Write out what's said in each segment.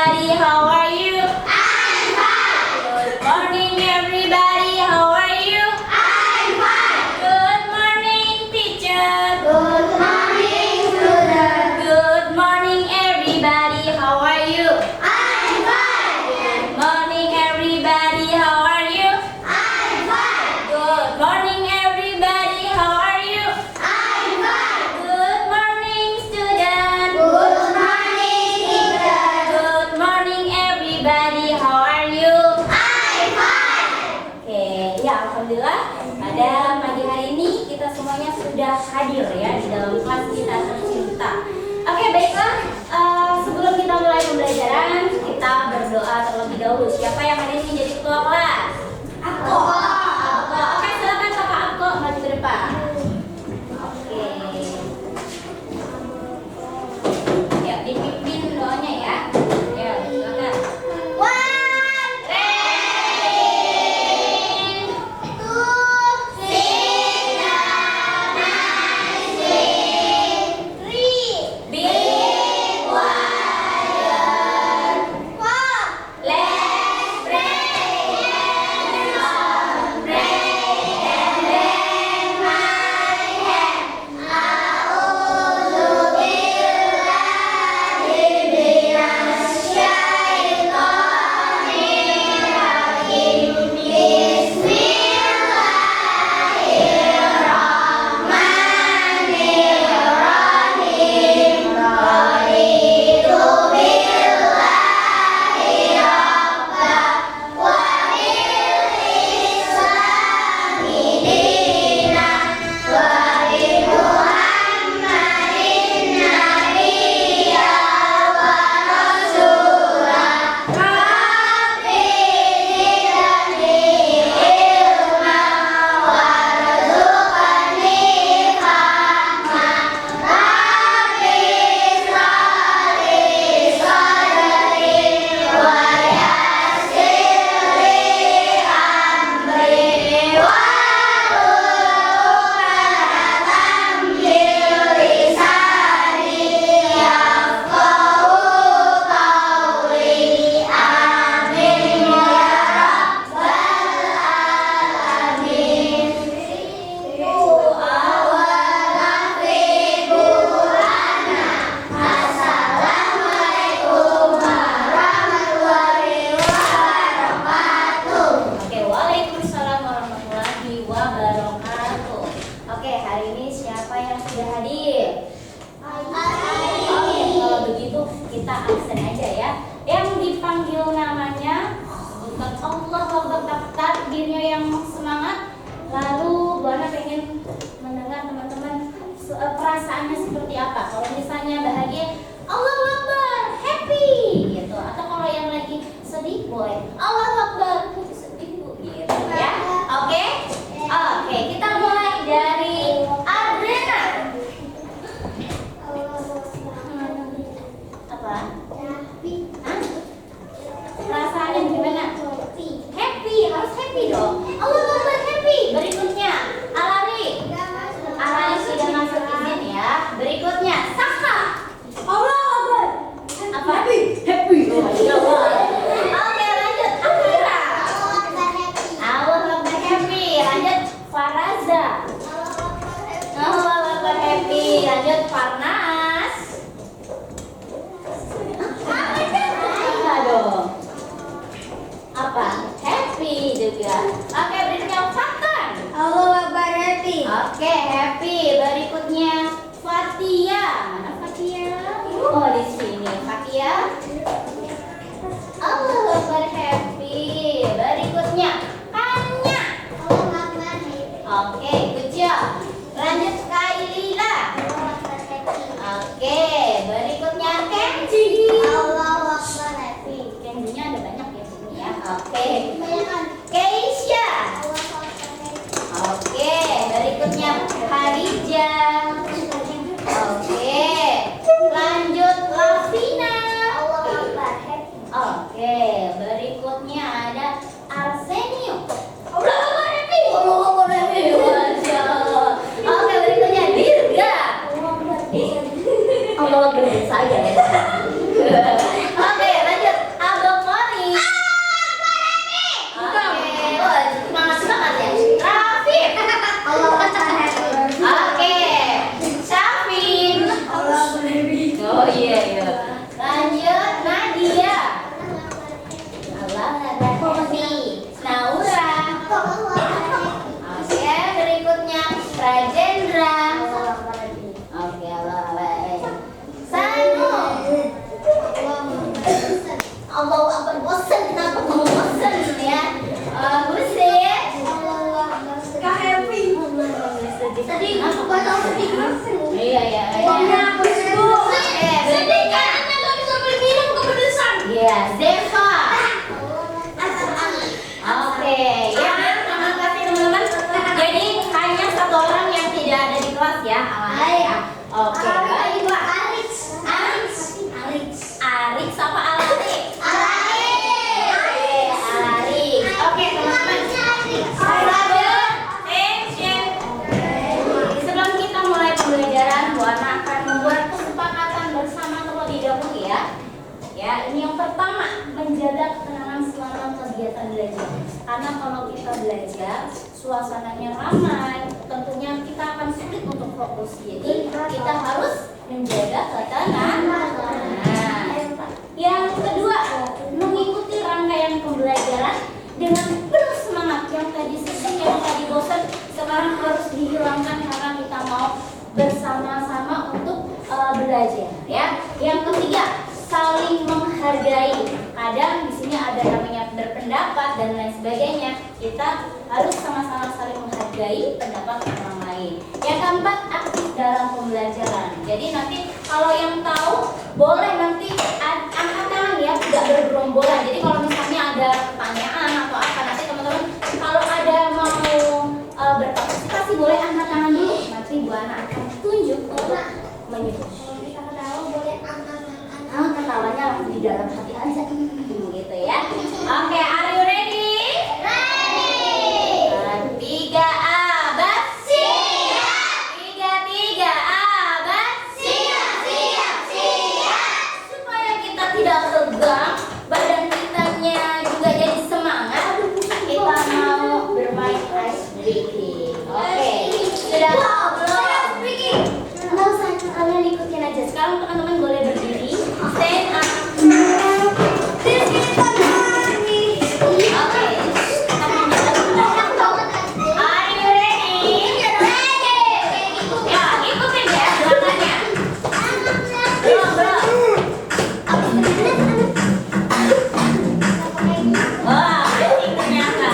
everybody, how are you? I'm fine. Good morning everybody, how are you? I'm fine. Good morning teacher. Good morning student. Good morning everybody, how are you? I'm fine. Good morning everybody, how are you? I'm fine. Good morning everybody, how are you? I'm fine. Good morning student. Good morning teacher. Good morning everybody, how are you? I'm fine. Oke, ya alhamdulillah pada pagi hari ini kita semuanya sudah hadir ya di dalam kelas kita tercinta. Oke, baiklah, sebelum kita mulai pembelajaran kita berdoa terlebih dahulu. Siapa yang hari ini jadi ketua kelas? Aku. Oke, silakan Kakak Aku maju ke depan. Oke. Ya, dipimpin doanya ya. Ya, silakan. One, rain, two, sing, three, big lion, four, let's pray, on pray, and then my hand, a'udzu billahi minas syaitonir rajim, bismillahirrahmanirrahim, raditu billahi rabba wa bil islami dina wa bi muhammadin nabiyya wa rasulah, rabbi zidni ilma warzuqni fahma, rabbi shrahli sadri wa yassir li amri wahlul 'uqdatam min lisani yafqahu qawli. Amin ya rabbal alamin. Assalamualaikum warahmatullahi wabarakatuh. Oke, waalaikumsalam warahmatullahi wabarakatuh. Oke, hari ini siapa yang sudah hadir? Oke, kalau begitu kita absen aja ya. Yang dipanggil namanya bukan Allah Akbar, takbirnya yang semangat. Lalu Bu Ana pengen mendengar teman-teman perasaannya seperti apa. Kalau misalnya bahagia, Allahu Akbar, happy gitu. Atau kalau yang lagi sedih, boleh Allahu Akbar, sedih Bu gitu ya. Oke? Oke, kita mulai dari Adrena. Apa? Hah? Perasaannya gimana? Happy, harus happy dong. Allahu Akbar, happy. Berikutnya, Alari. Alari sudah masuk izin ya. Berikutnya, Saka. Allahu Akbar. Apa? Happy. Oh, Masya Allah. Oke, lanjut. Akira. Allahu Akbar, happy. Lanjut, Faraza. Allahu Akbar, happy. Lanjut, Farnas. Apa dong? Apa? Happy juga. Oke, berikutnya Fatan. Allahu Akbar, happy. Oke, happy. Berikutnya Fatia. Mana Fatia? Oh, di sini. Fatia. Allahu Akbar, happy. Berikutnya Kanya. Allahu Akbar, happy. Oke, good job. Lanjut Kailila. Allahu Akbar, happy. Oke, berikutnya Kenji. Allahu Akbar, happy. Kenjinya ada banyak ya sini ya. Oke. Kebanyakan. Keisha. Allahu Akbar, happy. Oke, berikutnya Karena kalau kita belajar, suasananya ramai, tentunya kita akan sulit untuk fokus. Jadi kita harus menjaga ketenangan. Nah, yang kedua, mengikuti rangkaian pembelajaran dengan penuh semangat. Yang tadi sesak, yang tadi bosan, sekarang harus dihilangkan karena kita mau bersama-sama untuk belajar, ya. Yang ketiga, saling menghargai. Kadang di sini ada namanya berpendapat dan lain sebagainya. Kita harus sama-sama saling menghargai pendapat orang lain. Yang keempat, aktif dalam pembelajaran. Jadi nanti kalau yang tahu boleh nanti angkat tangan ya, tidak bergerombolan. Jadi kalau misalnya ada pertanyaan atau apa, nanti teman-teman kalau ada mau berpartisipasi boleh angkat tangan dulu. Nanti Bu Ana akan tunjuk untuk menyebut. Ketawanya langsung di dalam hati aja gitu ya. Oke, are you ready? Ready. 3A siap. 3 A siap. Supaya kita tidak tegang, badan kitanya juga jadi semangat. Kita mau bermain ice breaking. Oke, sudah belum? Nggak usah, kalian ikutin aja. Sekarang teman-teman boleh berdiri. Stand up. Are you ready? Ya, ikutin ya belakangnya. Belum. Wah, asik ternyata.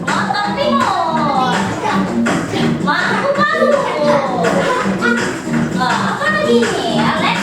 Motor timur. Malu. Apa lagi nih?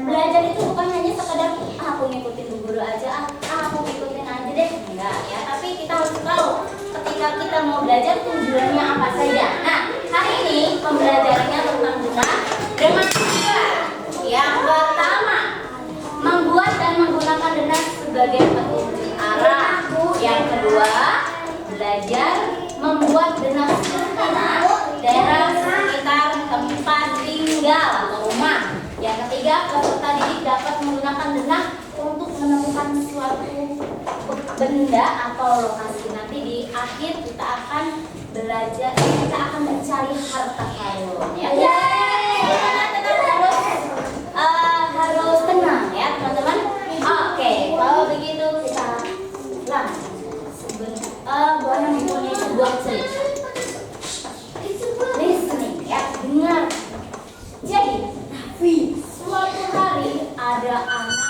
belajar itu bukan hanya sekedar aku ngikutin bu guru aja, aku ngikutin aja deh, enggak ya. Tapi kita harus tahu ketika kita mau belajar tujuannya apa saja. Nah, hari ini pembelajarannya tentang guna dengan tujuan. Yang pertama, membuat dan menggunakan denah sebagai petunjuk arah. Yang kedua, belajar membuat denah sederhana daerah sekitar tempat tinggal atau rumah. Yang ketiga, peserta didik dapat menggunakan denah untuk menemukan suatu benda atau lokasi. Nanti di akhir kita akan belajar, kita akan mencari harta karun. Ya, harus tenang ya teman-teman. Oke, kalau begitu kita langsung boleh mempunyai sebuah cerita. Listening ya, dengar. Jadi, suatu hari ada anak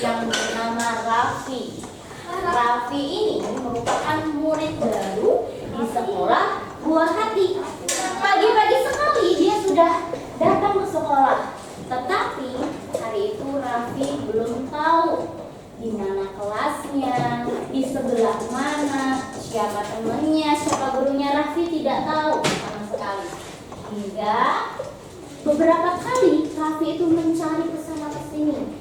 yang bernama Raffi. Raffi ini merupakan murid baru di sekolah Buah Hati. Pagi-pagi sekali dia sudah datang ke sekolah. Tetapi hari itu Raffi belum tahu di mana kelasnya, di sebelah mana, siapa temannya, siapa gurunya. Raffi tidak tahu sama sekali. Hingga beberapa kali Raffi itu mencari kesana kesini.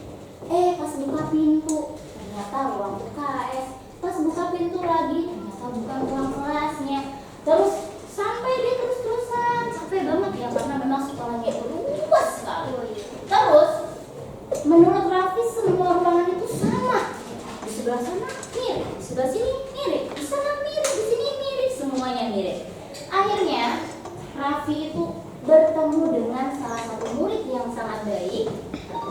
Pas buka pintu ternyata ruang UKS. Pas buka pintu lagi ternyata bukan ruang kelasnya. Terus sampai dia terus-terusan capek banget ya, karena memang sekolahnya itu luas sekali. Terus menurut Raffi semua ruangan itu sama. Di sebelah sana mirip, di sebelah sini mirip, di sana mirip, di sini mirip, semuanya mirip. Akhirnya Raffi itu bertemu dengan salah satu murid yang sangat baik.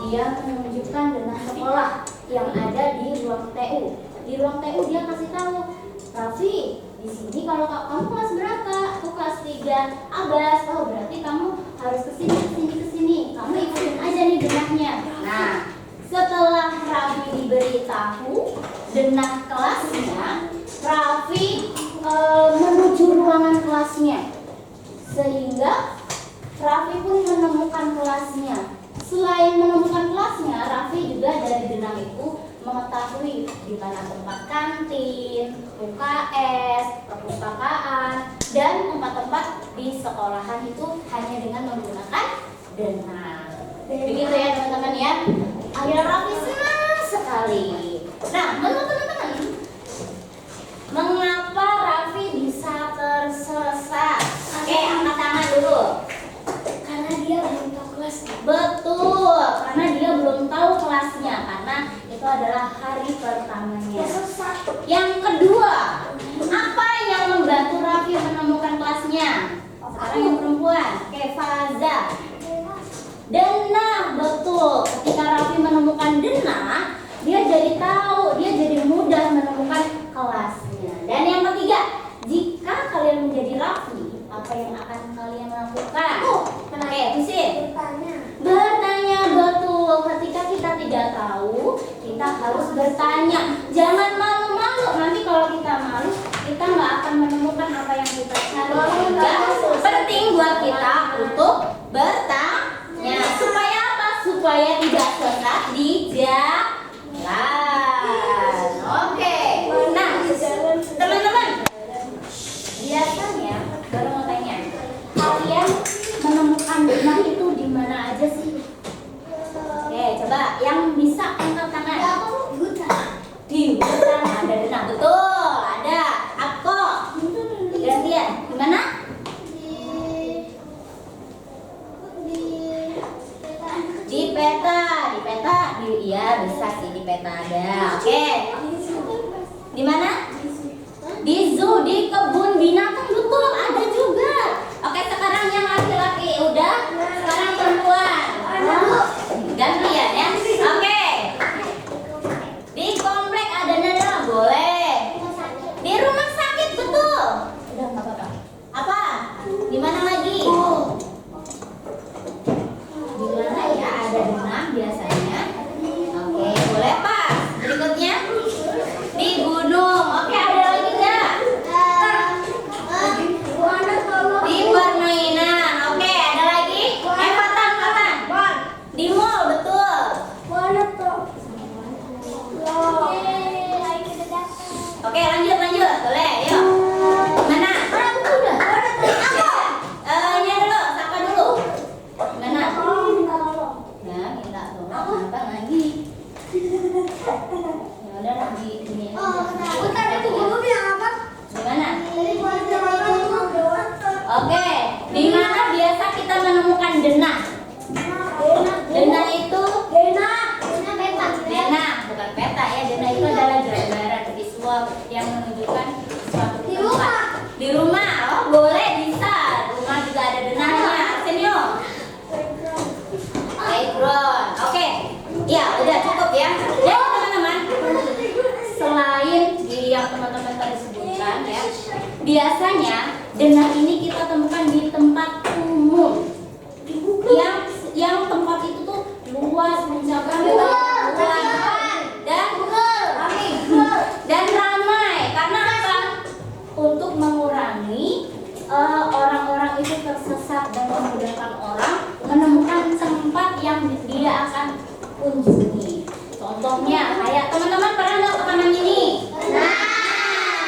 Dia menunjukkan denah sekolah yang ada di ruang TU. Di ruang TU dia kasih tahu, Raffi, di sini kalau kamu kelas berapa? Aku kelas 3. Abas, berarti kamu harus kesini. Kamu ikutin aja nih denahnya. Nah, setelah Raffi diberitahu denah kelasnya, Raffi menuju ruangan kelasnya. Sehingga Raffi pun menemukan kelasnya. Selain menemukan kelasnya, Raffi juga dari denah itu mengetahui di mana tempat kantin, UKS, perpustakaan, dan tempat-tempat di sekolahan itu hanya dengan menggunakan denah. Begitu ya teman-teman ya. Akhirnya Raffi senang sekali. Nah, menurut teman-teman, mengapa Raffi bisa tersesat? Oke, angkat tangan dulu. Karena dia belum tahu kelasnya. Betul, karena dia belum tahu kelasnya, karena itu adalah hari pertamanya. Yang kedua, apa yang membantu Raffi menemukan kelasnya? Sekarang yang perempuan, Faza. Denah, betul. Ketika Raffi menemukan denah, dia jadi tahu, dia jadi mudah menemukan kelasnya. Dan yang ketiga, jika kalian menjadi Raffi, apa yang akan kalian lakukan? Husin. Bertanya, betul. Ketika kita tidak tahu, kita harus bertanya. Jangan malu-malu. Nanti kalau kita malu, kita nggak akan menemukan apa yang kita cari. Penting buat kita untuk bertanya. Supaya apa? Supaya tidak sesat di jalan. Oke. Nah, teman-teman, biasanya baru mau tanya, kalian menemukan denah itu di mana aja sih? Oke, coba yang bisa angkat tangan. Di hutan ada denah, betul, ada. Apa? Gantian, di mana? Di peta, iya bisa sih di peta ada. Oke. Di mana? Di zoo, di kebun binatang, betul ada juga. Oke, sekarang yang laki-laki udah, sekarang perempuan. Gantian ya. Oke. Di komplek ada denah, boleh. Di rumah sakit, betul. Udah nggak apa-apa. Apa? Di mana lagi? Di mana ya ada denah biasanya? Oke, boleh Pak. Berikutnya di gunung. Oke, ada lagi nggak? Di permainan. Oke, ada lagi? Patan. Di mall, betul. Oke, di mana biasa kita menemukan denah? Denah itu denah, bukan peta ya. Denah itu adalah gambaran visual yang menunjukkan suatu tempat. Di rumah, oh boleh bisa. Rumah juga ada denahnya. Senyo. Background. Oke. Ya, udah cukup ya. Jadi teman-teman, selain yang teman-teman tadi sebutkan ya, biasanya denah ini kita temukan di tempat umum. Yang tempat itu tuh luas mencapai dan ramai. Karena apa? Untuk mengurangi orang-orang itu tersesat dan memudahkan orang menemukan tempat yang dia akan kunjungi. Contohnya kayak teman-teman pernah nggak ke taman ini?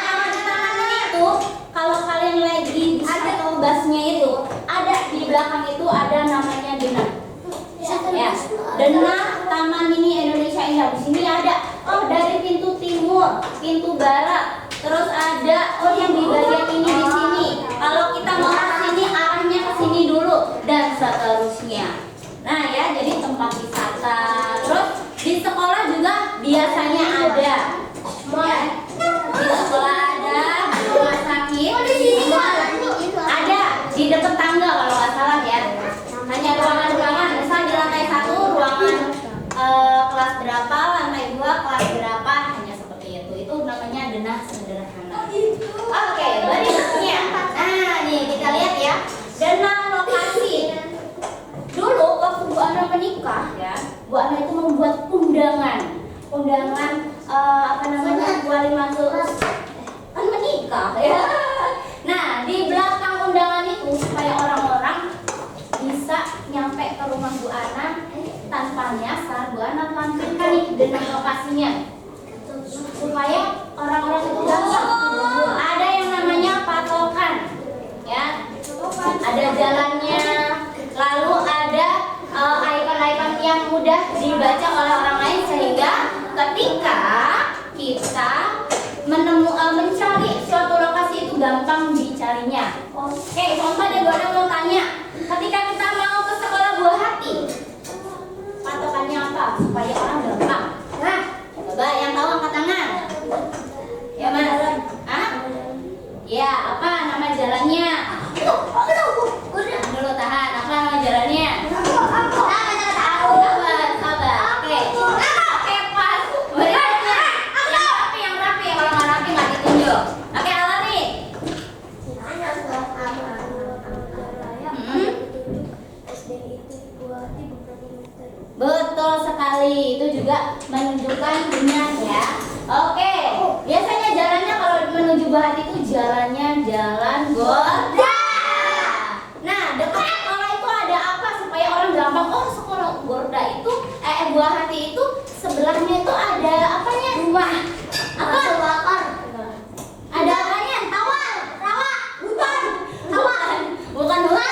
Kalau di taman ini tuh, kalau kalian lagi di shuttle busnya itu, ada di belakang itu ada namanya denah. Ya, denah Taman Mini Indonesia Indah. Di sini ada dari pintu timur, pintu barat, terus ada yang di bagian ini di sini. Kalau kita mau ke sini arahnya ke sini dulu dan seterusnya. Nah ya, jadi tempat wisata. Terus di sekolah juga biasanya ada. Ya, di sekolah ada, di rumah sakit ada, di dekat tangga kalau nggak salah ya. Hanya ruangan-ruangan, misal di lantai 1 ruangan kelas berapa, lantai 2 kelas berapa, hanya seperti itu. Itu namanya denah sederhana. Oke, berikutnya. Nah, nih kita lihat ya. Denah lokasi. Dulu waktu Bu Ana menikah ya, Bu Ana itu membuat undangan wali mantu kan menikah ya. Nah, di belakang undangan itu supaya orang-orang bisa nyampe ke rumah Bu Ana tanpa nyasar, Bu Ana tampilkan nih denah lokasinya supaya orang-orang itu gampang. Ada yang namanya patokan ya, ada jalannya, lalu ada icon-icon yang mudah dibaca oleh orang lain sehingga ketika kita mencari suatu lokasi itu gampang dicarinya. Oke, contoh deh, gue mau tanya, ketika kita mau ke sekolah Buah Hati, patokannya apa supaya orang gampang? Nah, coba yang tahu angkat tangan. Ya Mas? Hah? Ya, apa nama jalannya? Dulu tahan, apa nama jalannya? Sabar. Oke, pas. Berikutnya, yang rapi. Kalau nggak rapi nggak ditunjuk. Oke, Alani. Betul sekali, itu juga menunjukkan denah ya. Oke, biasanya jalannya kalau menuju Buah Hati itu jalannya jalan Gorda. Nah, dekat sekolah itu ada apa supaya orang gampang? Oh, sekolah Gorda itu, Buah Hati itu sebelahnya itu ada apanya? Rumah. Apa? Ada apanya? Rawa. Bukan hutan.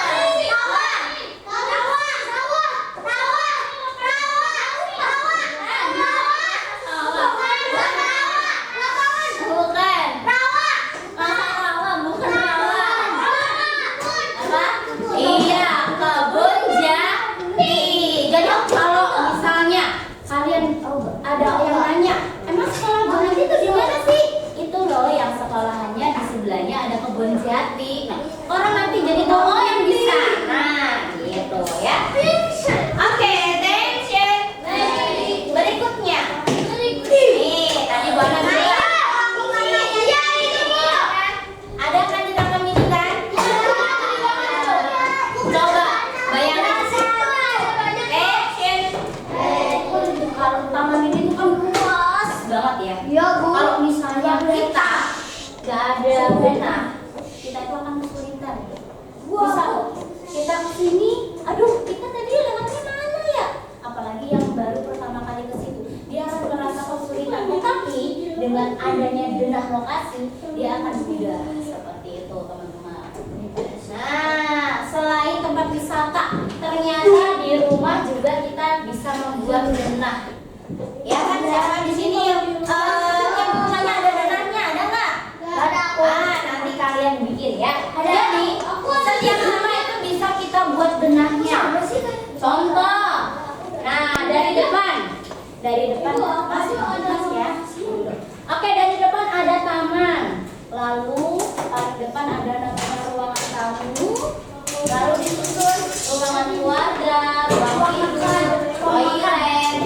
Ada yang nanya, emang sekolah Buah Hati itu di mana sih? Itu loh yang sekolahannya di sebelahnya ada kebun jati. Nah, orang nanti jadi tahu oh yang di sana, gitu ya. Oke, attention. Berikutnya. Nih, tadi Bu Ana bilang. Ada kan di taman ini kan? Coba bayangin. Kalau taman ini tuh kan luas banget ya. Iya, Bu. Kalau misalnya kita nggak ada denah, kita itu akan kesulitan. Bisa kita kesini, aduh kita tadi lewatnya mana ya? Apalagi yang baru pertama kali ke situ, dia akan merasa kesulitan. Tetapi dengan adanya denah lokasi, dia akan mudah. Seperti itu teman-teman. Nah, selain tempat wisata, ternyata di rumah juga kita bisa membuat denah. Ya kan, siapa di sini yang rumahnya ada denahnya, ada nggak? Ada. Nanti kalian bikin ya. Jadi, buat denahnya. Apa sih kan? Contoh. Nah, dari depan. Dari depan. Mas ya. Oke, dari depan ada taman. Lalu paling depan ada namanya ruangan tamu. Lalu disusun ruangan keluarga, ruang tidur, toilet,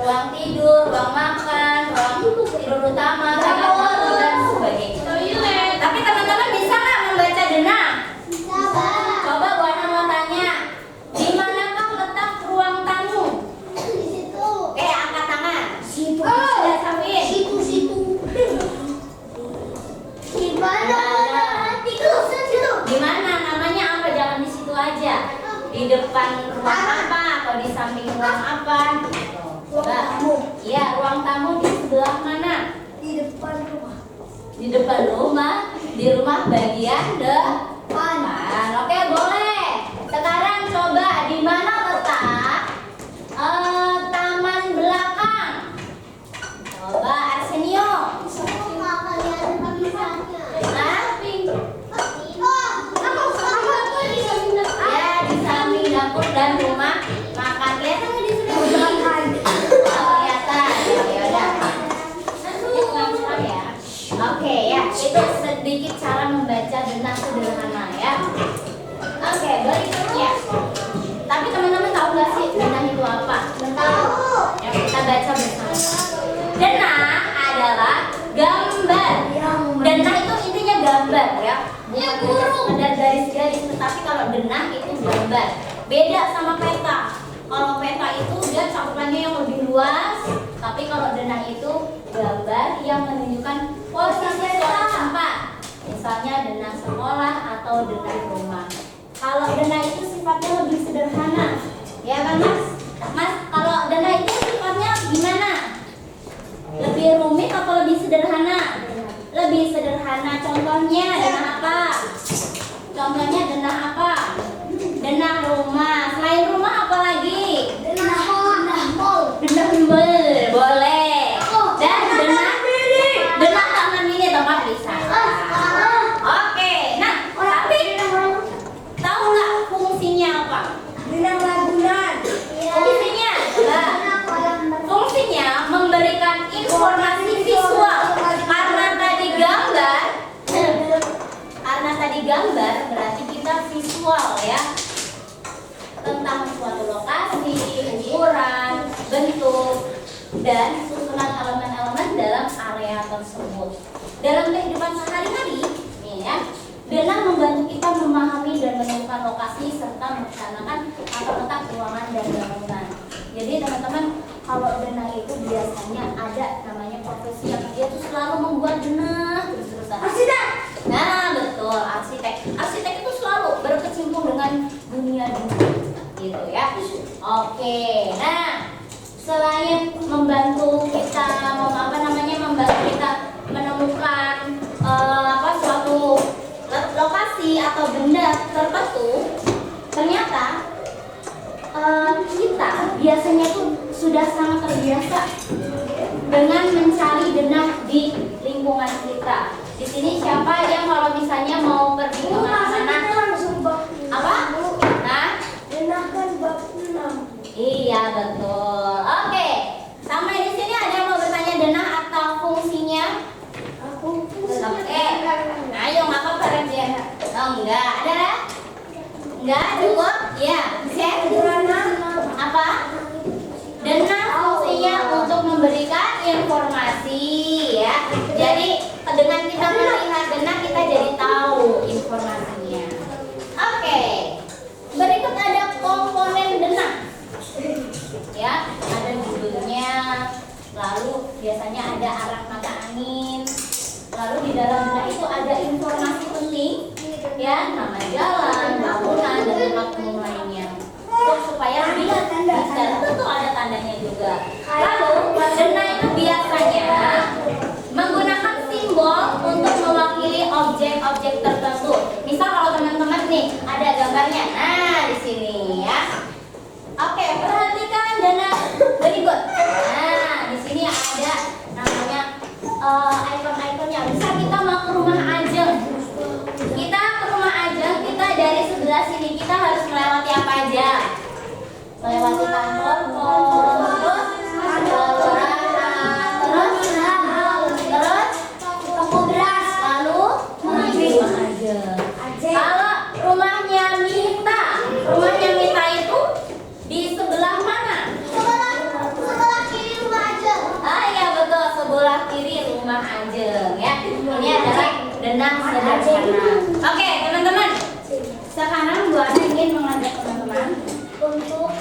ruang tidur, ruang makan, ruang tidur utama, kamar mandi dan sebagainya. Tapi teman-teman bisa nggak membaca denah? Bisa, Pak. Coba Bu Ana mau tanya, di manakah letak ruang tamu? Di situ. Oke, angkat tangan. Situ. Sudah sampai. Situ. Di mana? Situ. Di mana? Namanya apa? Jangan di situ aja. Di depan ruang apa atau di samping ruang apa? Ruang tamu. Iya, ruang tamu di sebelah mana? Di depan rumah. Di depan rumah. Di rumah bagian depan. Oke, boleh. Sekarang coba di mana letak taman belakang? Coba Arsenio. Semua kalian tulisannya. Nah, Ya. ya di samping dapur dan rumah makan. Kelihatan nggak di sini? Oh, kelihatan. Ya udah. Ya. Oke ya, itu sedikit cara membaca denah sederhana ya. Oke, berikutnya. Tapi teman-teman tahu nggak sih denah itu apa? Tahu. Ya, kita baca bersama. Denah adalah gambar. Denah itu intinya gambar ya. Bukan hanya sekedar garis-garis, tetapi kalau denah itu gambar. Beda sama peta. Kalau peta itu dia cakupannya yang lebih luas, tapi kalau denah itu gambar yang menunjukkan posisi suatu tempat. Misalnya denah sekolah atau denah rumah. Kalau denah itu sifatnya lebih sederhana. Ya kan Mas? Mas, kalau denah itu sifatnya gimana? Lebih rumit atau lebih sederhana? Lebih sederhana. Contohnya denah apa? Contohnya denah apa? Denah rumah. Selain rumah apa lagi? Denah mall. Denah mall. Boleh. Dan denah taman mini tempat wisata. Oke. Nah, tapi tahu nggak fungsinya apa? Denah lagunan. Fungsinya fungsinya memberikan informasi visual. Karena tadi gambar berarti kita visual ya, tentang suatu lokasi, ukuran, bentuk, dan susunan elemen-elemen dalam area tersebut. Dalam kehidupan sehari-hari, nih ya, denah membantu kita memahami dan menemukan lokasi serta merencanakan atau letak ruangan dan bangunan. Jadi teman-teman, kalau denah itu biasanya ada namanya profesi yang dia tuh selalu membuat denah terus-terusan. Arsitek. Nah betul, arsitek. Arsitek itu selalu berkecimpung dengan dunia denah, gitu ya. Oke, nah selain membantu kita membantu kita menemukan suatu lokasi atau benda tertentu, ternyata kita biasanya tuh sudah sangat terbiasa dengan mencari denah di lingkungan kita. Di sini siapa yang kalau misalnya mau pergi ke mana-mana? Apa? Nah, Denah kan bab 6. iya betul. Oke, sampai di sini ada yang mau bertanya denah atau fungsinya? Aku Oke, ayo nggak apa-apa Raja. Oh enggak, ada? Enggak cukup? Ya, share. Apa? Denah fungsinya untuk memberikan informasi ya. Jadi dengan kita melihat denah kita jadi tahu informasinya. Oke. Berikut ada komponen denah. Ya, ada judulnya. Lalu biasanya ada arah mata angin. Lalu di dalam denah itu ada informasi penting ya, nama jalan, bangunan dan tempat umum lainnya. Supaya bisa tentu ada tandanya juga. Lalu denah itu biasanya menggunakan simbol untuk mewakili objek-objek tertentu. Misal kalau teman-teman nih ada gambarnya, nah di sini ya. Oke, perhatikan denah berikut. Nah di sini ada namanya ikon-ikonnya. Misal kita mau ke rumah Ajeng, kita dari sebelah sini kita harus melewati sederhana. Oke, teman-teman. Sekarang Bu Ana ingin mengajak teman-teman Untuk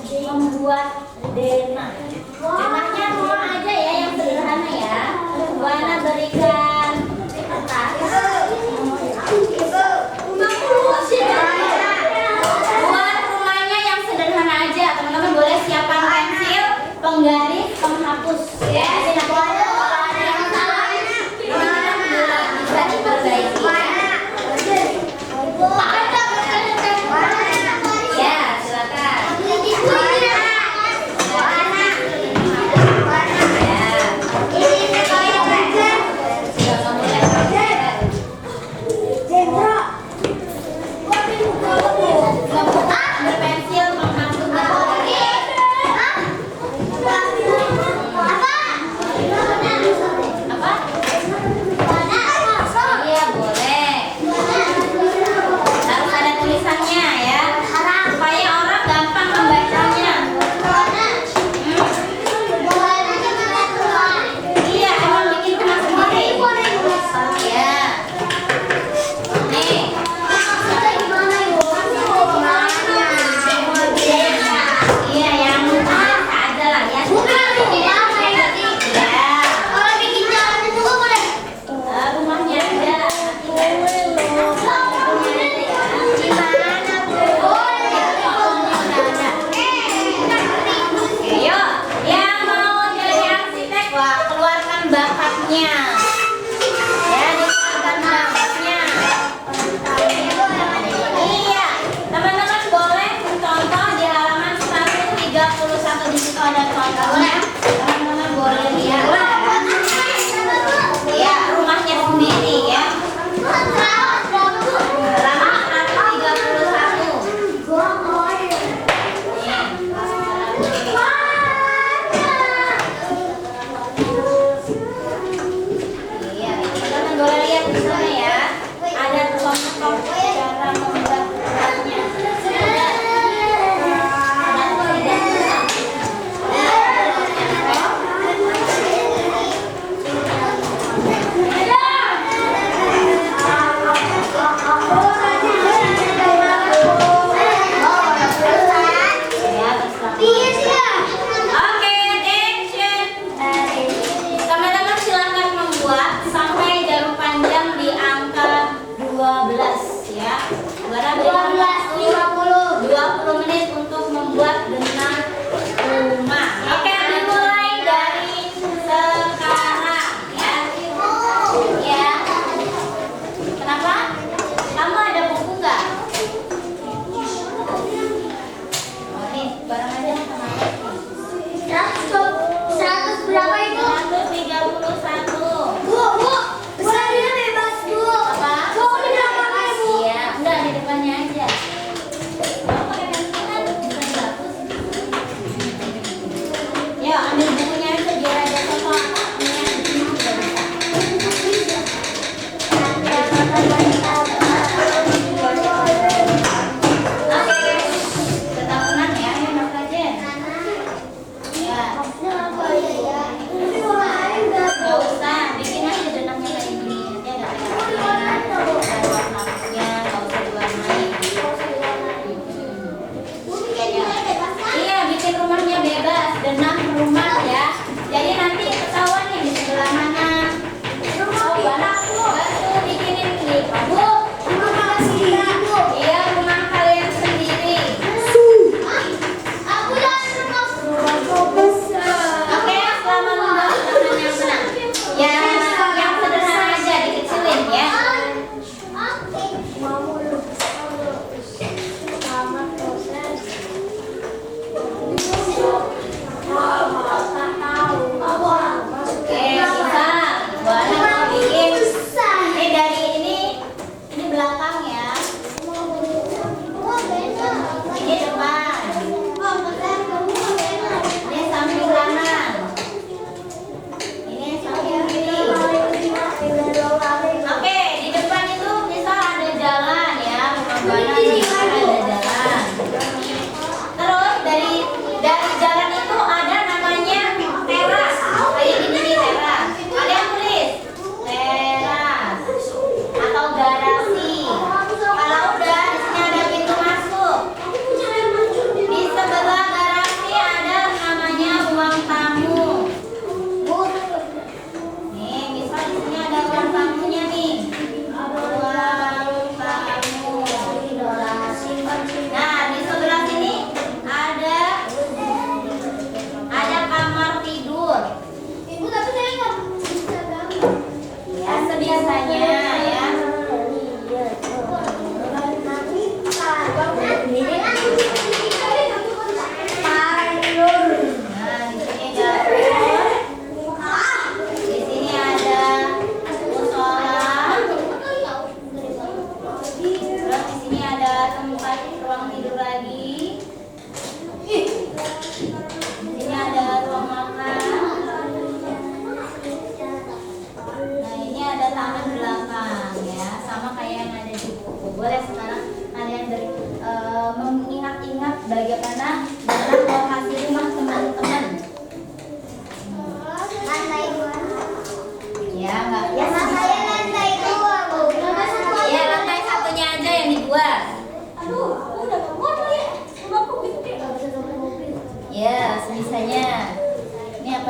membuat denah. Denahnya rumah aja ya yang sederhana ya. Bu Ana berikan buat rumahnya yang sederhana aja. Teman-teman boleh siapkan pensil, penggaris, penghapus. Ya, silakan. Yang salah, teman-teman bisa diperbaiki. Ya, silakan. Berpensil, penghapus, dan penggaris.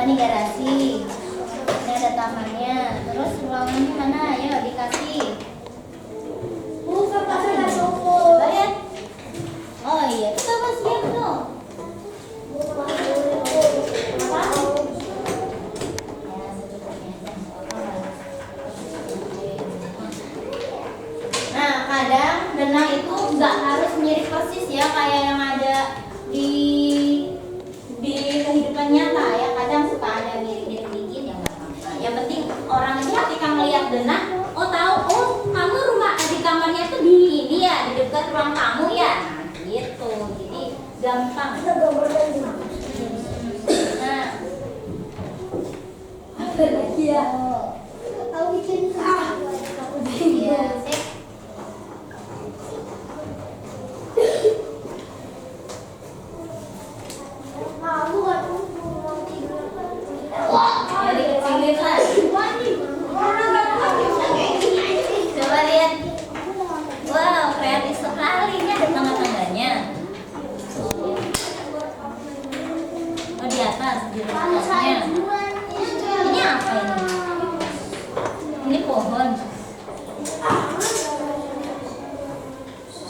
Ini garasi. Ini ada tamannya. Terus ruangannya mana? Ayo dikasih. Bukan pasal toko. Lihat. Oh iya, kita masih lihat dong. Bukan Apa? Nah, kadang denah itu nggak harus mirip persis ya kayak yang ada di kehidupan nyata ya. Kadang suka ada mirip-mirip dikit ya nggak apa-apa. Yang penting orang itu ketika melihat denah, oh tahu, oh kamu rumah di kamarnya tuh di ini ya, di dekat ruang tamu ya. Nah, gitu. Jadi gampang. Kita gambar lagi. Nah, Apa lagi ya? Tahu bikin iya, sip. Malu aku mau tidur. Jadi kecilin lah. Coba lihat. Wow, kreatif sekali. Ini ada tangga-tangganya. Oh, di atas, di atasnya. Ini apa ini? Ini pohon.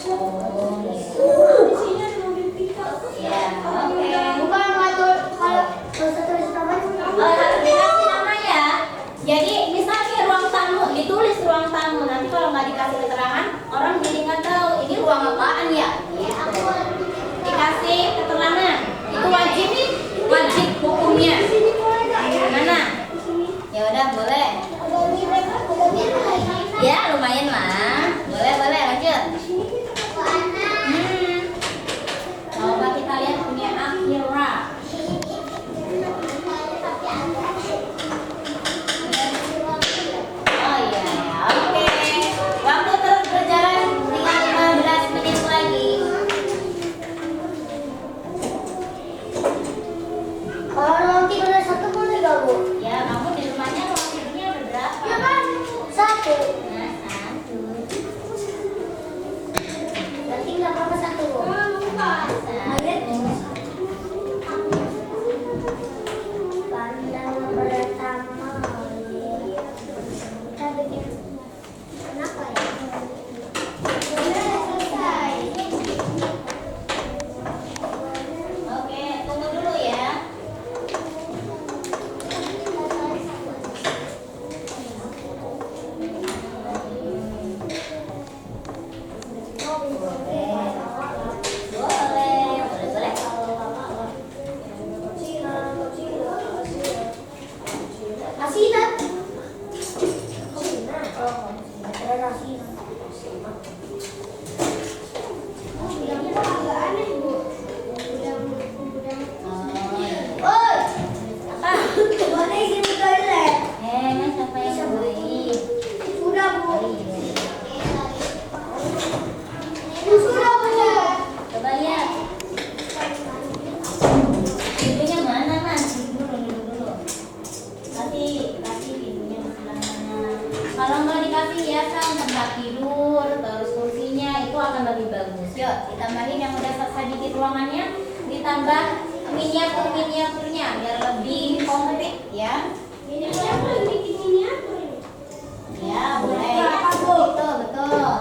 Oh, ya, oke. Bukan ngatur kalau tulis taman. Oh, harus dikasih nama ya. Jadi misalnya ruang tamu, ditulis ruang tamu. Nanti kalau nggak dikasih keterangan, orang jadi nggak tahu ini ruang apaan ya. Gitu. Dikasih keterangan. Itu wajib nih, wajib hukumnya. Mana? Ya udah boleh. Ya lumayan lah. Boleh boleh lanjut. Coba kita lihat punya Akira. Oh iya, oke. Waktu terus berjalan tinggal 15 menit lagi. Kalau ruang tidurnya satu boleh gak, Bu? Ya, kamu di rumahnya ruang tidurnya ada berapa? Ya kan? Satu. Nah, satu. Berarti nggak apa-apa satu, Bu. Pandang pertama. Kita bikin kenapa ya? Udah selesai. Oke, tunggu dulu ya. Asinan. Oh, ada asinan. Bilangnya agak aneh, Bu. Oi, Apa? boleh izin ke toilet? Siapa yang baik? Sudah, Bu. Oh, iya. Sudah, Bu. Coba lihat. Pintunya mana, Mas? Duduk dulu. Kasih pintunya di sebelah mana. Kalau nggak dikasih hiasan tempat tidur, terus kursinya itu akan lebih bagus. Yuk, ditambahin yang udah selesai dikit ruangannya, ditambah miniaturnya biar lebih komplit ya. Miniatur, bikin miniatur ini. Ya, boleh. Betul, Betul.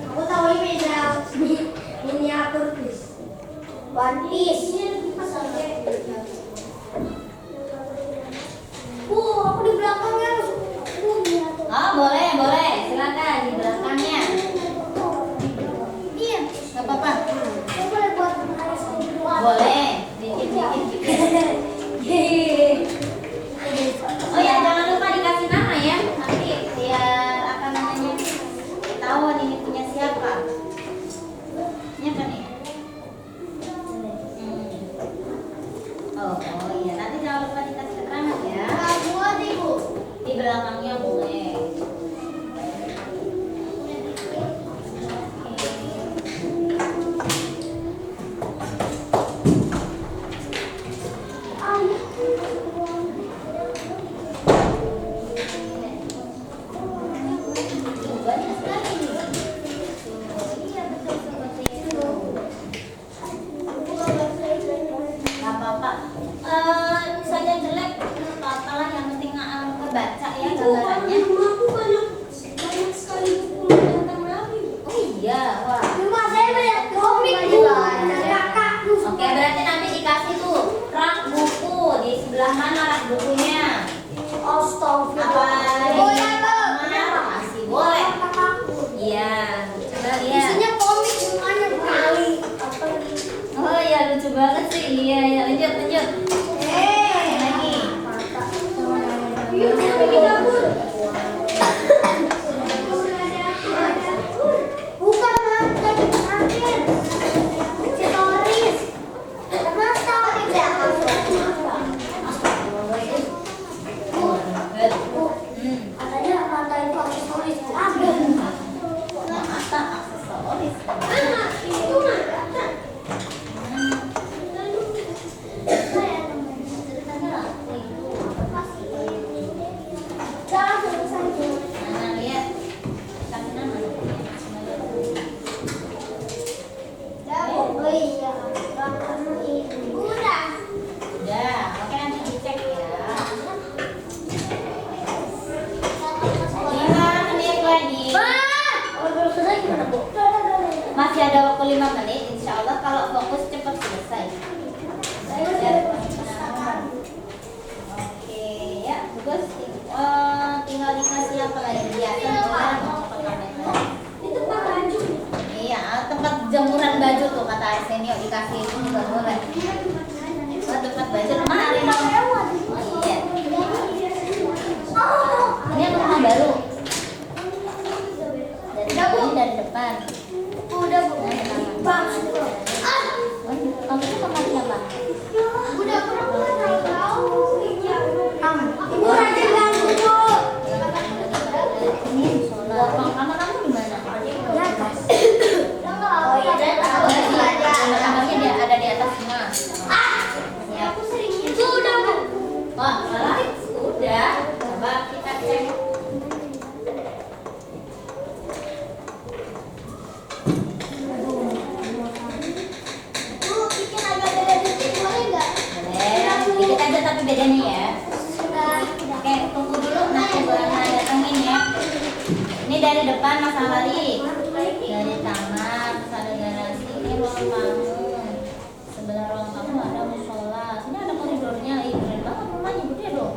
Aku tahu ini miniatur bis. One Piece. Bu, aku di belakangnya. Bu, miniatur. Oh, boleh. Silakan di belakangnya. Iya. Gak apa-apa. Saya boleh buat buat. Boleh. Dikit. Oh ya, jangan lupa dikasih nama ya. Nanti biar apa namanya ketahuan ini punya siapa. Ini apa nih? Oh iya, nanti jangan lupa dikasih keterangan ya. Buat Ibu. Di belakangnya boleh. Banyak sekali nih. Iya betul seperti itu. Gak apa-apa. Misalnya jelek, apa-apa lah, yang penting kebaca ya gambarannya. Aku banyak sekali buku tentang Nabi. Oh iya, wah. Cuma saya banyak komik bu, kakak. Oke, berarti nanti dikasih tuh rak buku di sebelah mana rak bukunya? Apa di Boleh, Bu. kamar? Masih boleh. Iya, coba lihat. Isinya komik semuanya kali. Oh iya, lucu banget sih. Iya, ya lanjut. Lagi. Yuk, kita dapur. Bukan mas, tadi terakhir. Stories. Karena stories ya. Katanya mata itu aksesoris. Ada. Mata aksesoris. Itu mah. Jangan selesai. Nah, lihat. Kami nama. Oh iya. Udah. Udah, oke nanti dicek ya. 5 menit lagi. Masih ada waktu 5 menit, insya Allah kalau fokus cepat selesai. Oke, ya bagus. Tinggal dikasih apa lagi? Biasa Itu Pak baju. Iya, tempat jemuran baju tuh kata Arsenio dikasih itu juga boleh. Oh, tempat baju lemari dong. Oh iya. Ini yang rumah baru. Dari depan. Udah bu. Bang. Kamu itu kamar siapa? Udah pernah tahu. Ibu rajin bangun bu. Ini sholat. Kamar kamu di mana? Di atas. Oh iya, kamarnya dia ada di atas semua. Ya. Aku sering itu udah bu. Wah, balik. Udah. Coba kita cek. Bu, bikin agak beda dikit boleh nggak? Boleh. Dikit aja tapi bedanya ya. Sudah. Oke, tunggu dulu nanti Buana datengin ya. Ini dari depan Mas Alari. Dari kamar, terus ada garasi. Ini ruang tamu. Sebelah ruang tamu ada musola. Sini ada koridornya. Ih, keren banget rumahnya, gede dong.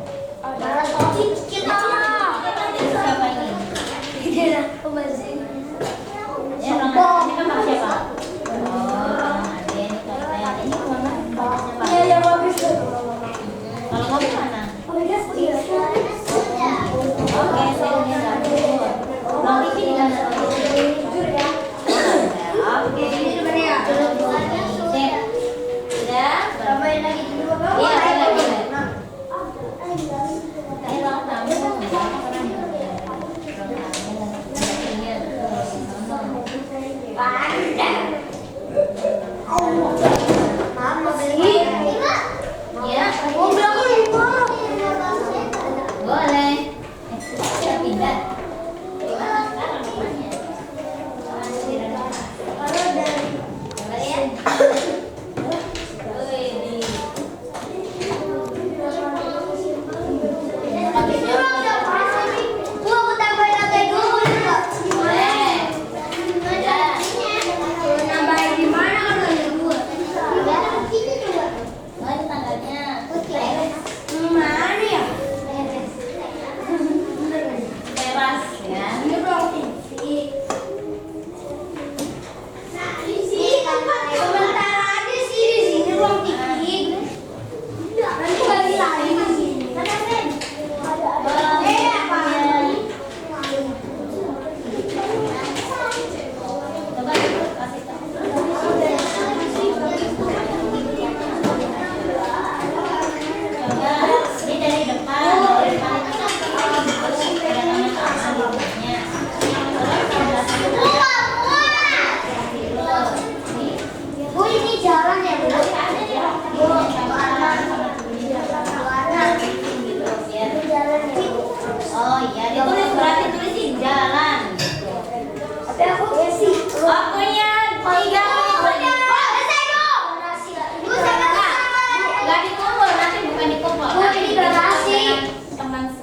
Kita. Nanti siapa ini? Kita masih. Ya, ruangan ini kamar siapa? Oh, kamar Ade. Ini toilet. Ini ruangan siapa? Iya ya bagus tuh. Kalau kamu mana? Iya. Oke, saya ini dapur. Ruang TV di mana? Jujur ya.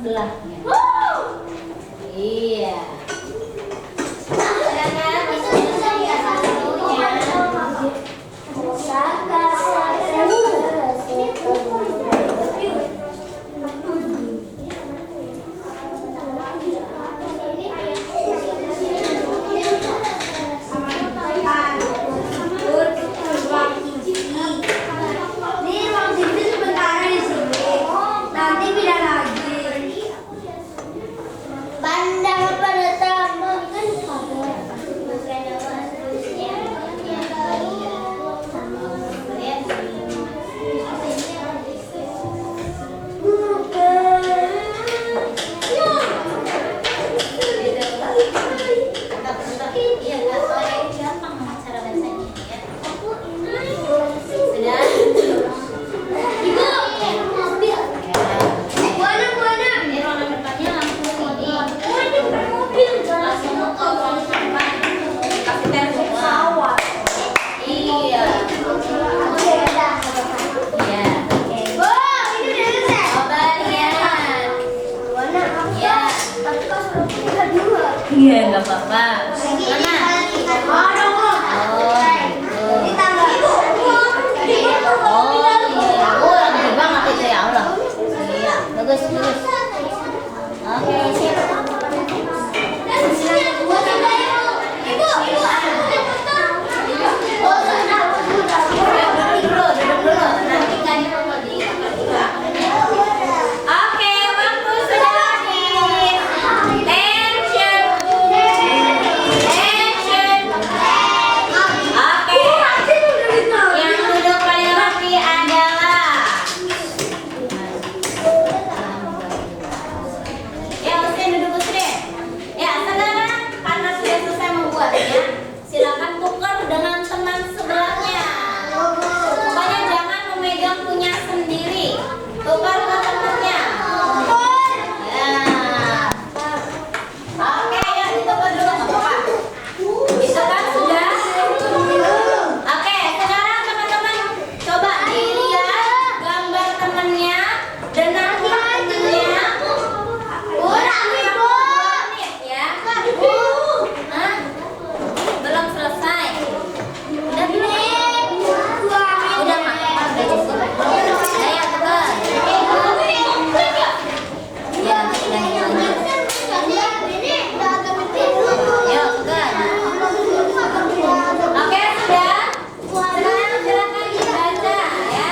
sebelahnya. Iya. Silakan diselesaikan dulunya. Pandang pada taman kan Iya, nggak apa-apa. Mana? Oh, iya. Oh, gede banget itu ya Allah. Iya, bagus, bagus. Oke, siap. Duduk dulu. Nanti kan Oke, waktu sudah habis. Tension. Oke. Yang duduk paling rapi adalah ya, Usrin duduk Usrin. Ya, sekarang karena sudah selesai membuatnya, silakan tukar dengan teman sebelahnya. Pokoknya jangan memegang punya sendiri. Tukar ke temannya. Ya. Oke, ya ditukar dulu nggak apa-apa. Itu kan sudah. Oke, sekarang teman-teman coba dilihat gambar temannya dengan temannya. Ya. Hah? Belum selesai. Udah belum? Udah nggak apa-apa, udah cukup. Ayo tukar. Ya, udah lagi. Yuk tukar. Oke, sudah. Sekarang silakan dibaca ya.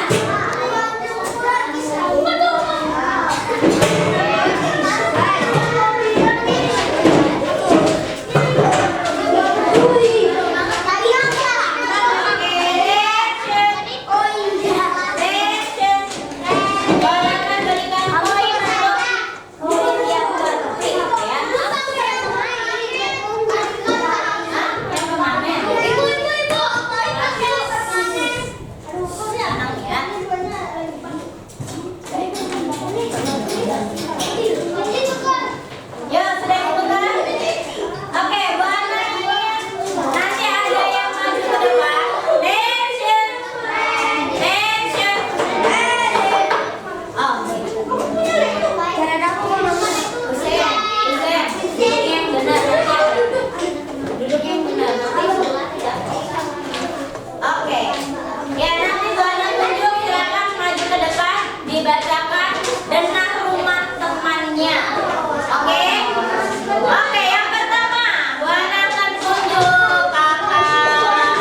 Silakan berikan poin untuk murid yang terbaik ya. Yang kemarin. Senang ya. Yuk, sudah ditukar? Oke, buat lagi. Nanti ada yang maju ke depan. Tension. Oh, duduk yang benar. Duduk yang benar. Oke. Ya, nanti Buana tunjuk, silakan maju ke depan, dibacakan denah rumah temannya. Oke? Oke, yang pertama, Buana akan tunjuk kakak.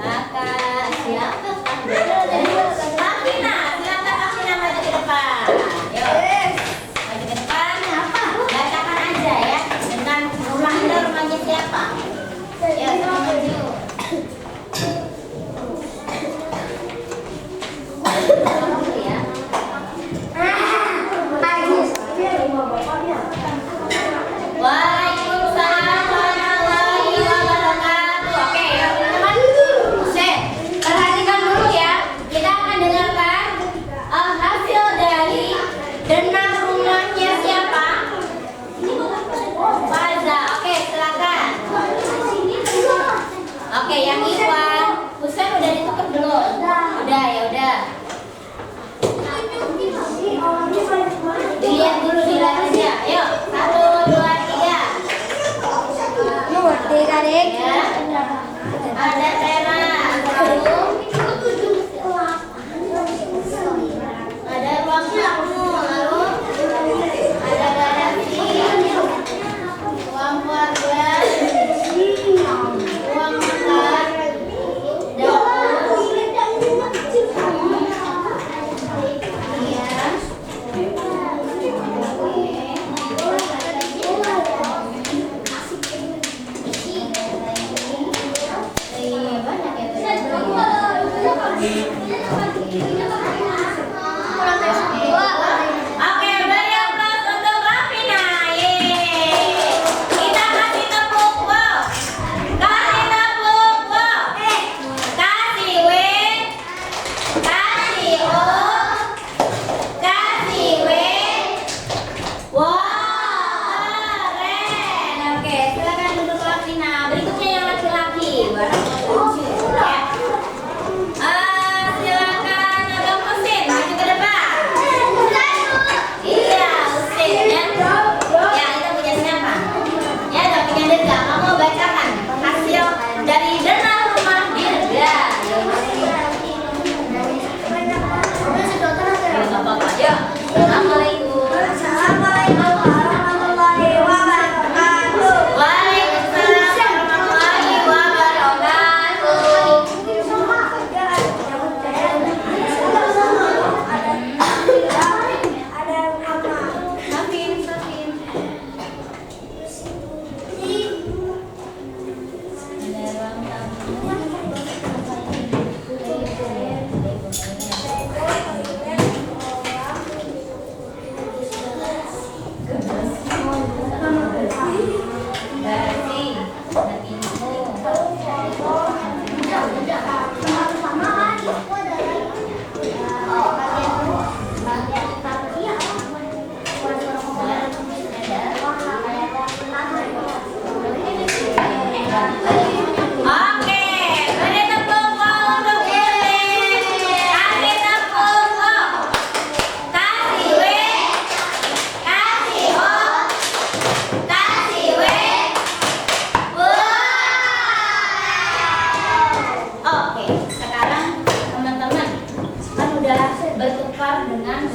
Kakak siapa? Kakina, silakan Kakina maju ke depan.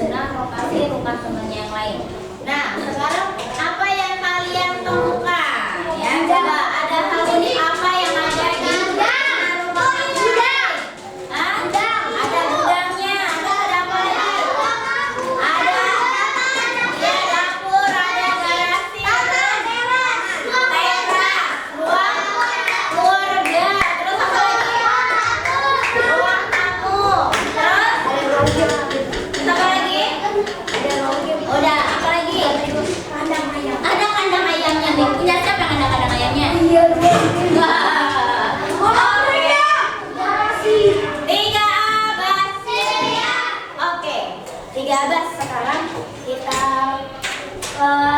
benar lokasi rumah temannya yang lain. Nah, sekarang apa yang kalian temukan? Ya, coba ada hal unik apa yang ada di rumah kalian? Hah? Ada gudangnya, ada apa lagi? Ada ya dapur, ada garasi, teras, ruang keluarga, terus apa lagi? Ruang tamu, terus apa lagi? Udah, apa lagi? Ada kandang ayamnya nih. Punya siapa yang ada kandang ayamnya? Wah. Tiga abas. Oke, tiga abas. Sekarang kita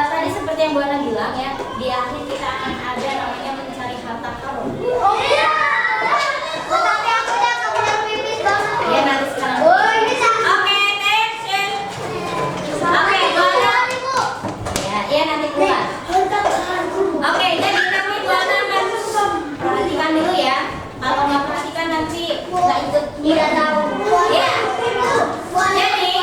tadi seperti yang Bu Ana bilang ya, di akhir kita akan ada namanya mencari harta karun. Ya nanti sekarang. Oke, attention. Oke, Bu Ana. Ya nanti keluar. Oke, jadi nanti Bu Ana akan perhatikan dulu ya. Kalau nggak perhatikan nanti nggak ikut tahu. Ya. Jadi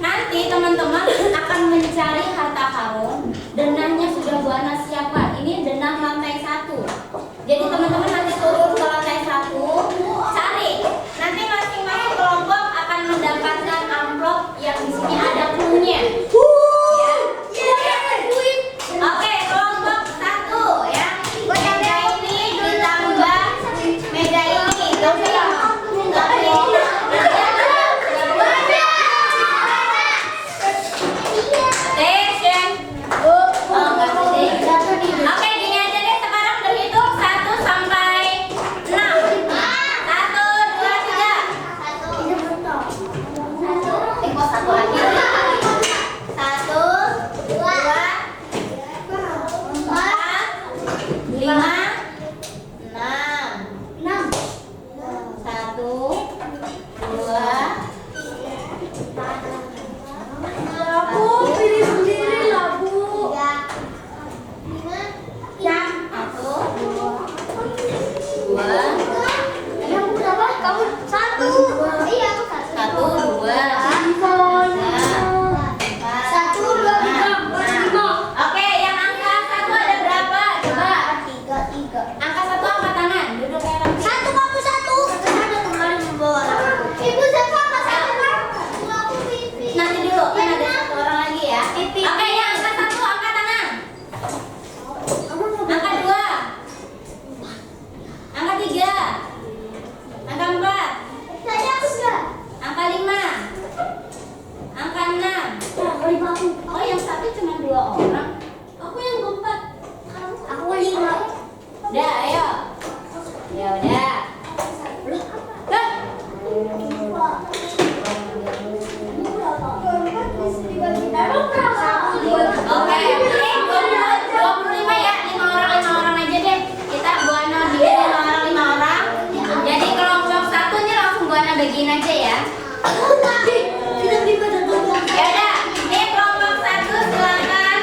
nanti teman-teman akan mencari harta karun. Denahnya sudah Bu Ana siapkan. Ini denah lantai 1. Jadi teman-teman nanti turun ke lantai 1, cari. Nanti masing-masing kelompok akan mendapatkan amplop yang di sini ada clue-nya. Oke, kelompok 1 ya. Meja ini ditambah meja ini. Attention. Oke, gini aja deh. Sekarang berhitung 1 sampai 6. 1, 2, 3. Kok 1 lagi? 1, 2, 4, 5, 6. 1, 2, Pilih sendiri lah, Bu. 1, 2, Yang berapa? Kamu 1. Iya, aku 1. 1, 2, 1, 2, 3, 4, 5. Oke, yang angka 1 ada berapa? Coba. 3. Angka 1 angkat tangan. Duduk kayak orang. 1, kamu 1. Ada kemarin membawa Ibu siapa? Aku pipi. Nanti dulu, kan ada 1 orang lagi ya. Oke, yang angka 1 angkat tangan. Angka 2. Angka 3. Angka 4. Saya aku enggak. Angka 5. Angka 6. Angka 5 aku. Oh, yang 1 cuma 2 orang. Aku yang keempat. Aku 5. Udah, ayo. Ya udah. Hah? Oke, ini 25 ya, 5 orang aja deh. Kita Bu Ana bikin 5 orang. Jadi kelompok 1 nih langsung Bu Ana bagiin aja ya. Ya udah, ini kelompok 1 silakan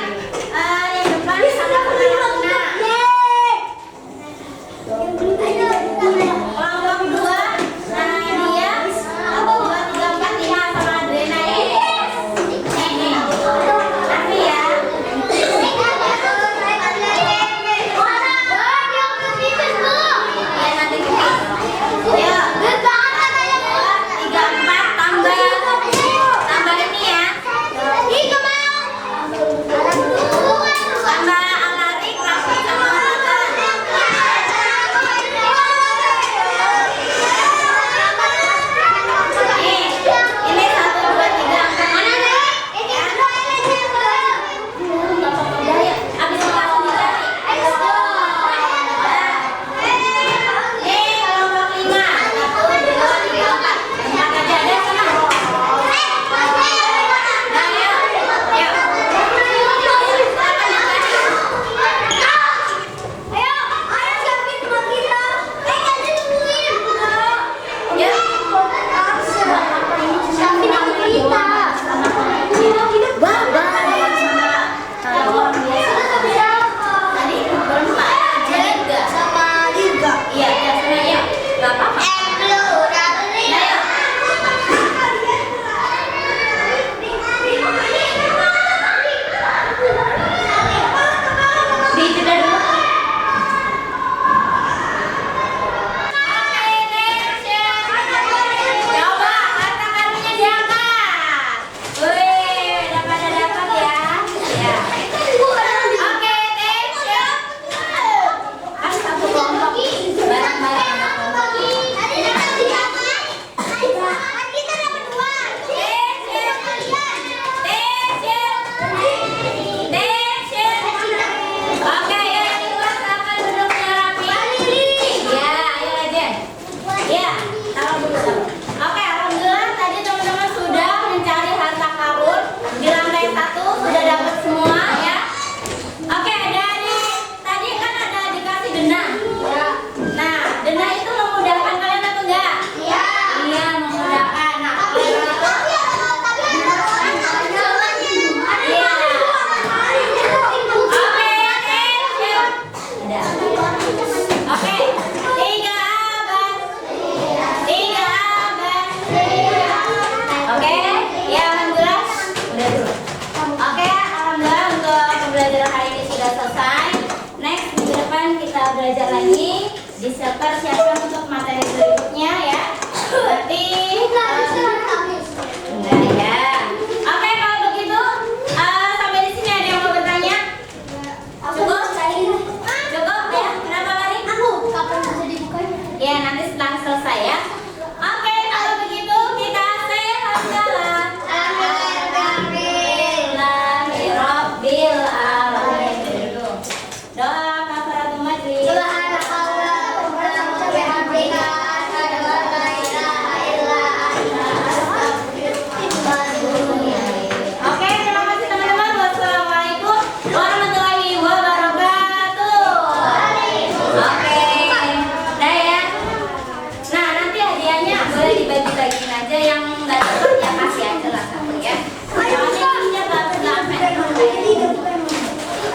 Ntar siapa